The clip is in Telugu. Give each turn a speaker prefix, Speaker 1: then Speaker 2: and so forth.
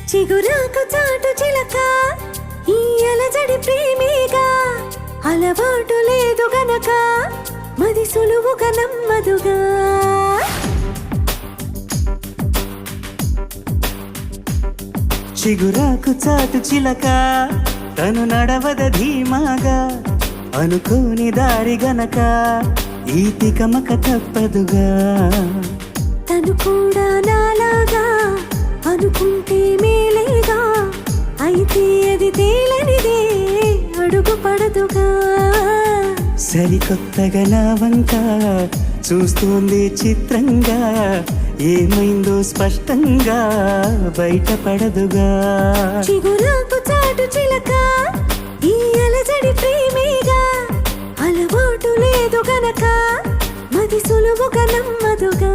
Speaker 1: చిగురాకు చాటు చిలక ఈ అలజడి ప్రేమేగా అలవాటు లేదు గనక మది సులువుగా నమ్మదుగా
Speaker 2: చిగురాకు చాటు చిలక తను నడవద ధీమాగా అనుకోని దారి గనక ఈ తికమక తప్పదుగా
Speaker 1: తను కూడా నాలాగా అనుకుంటే మేలేగా అయితే అది తేలనిదే అడుగు పడదుగా
Speaker 2: సరికొత్తగా నా వంక చూస్తోంది చిత్రంగా ఏమైందో స్పష్టంగా బయటపడదుగా
Speaker 1: చిగురాకు చాటు చిలక ఈ అలజడి ప్రేమేగా అలవాటు లేదు గనక మది సులువుగా నమ్మదుగా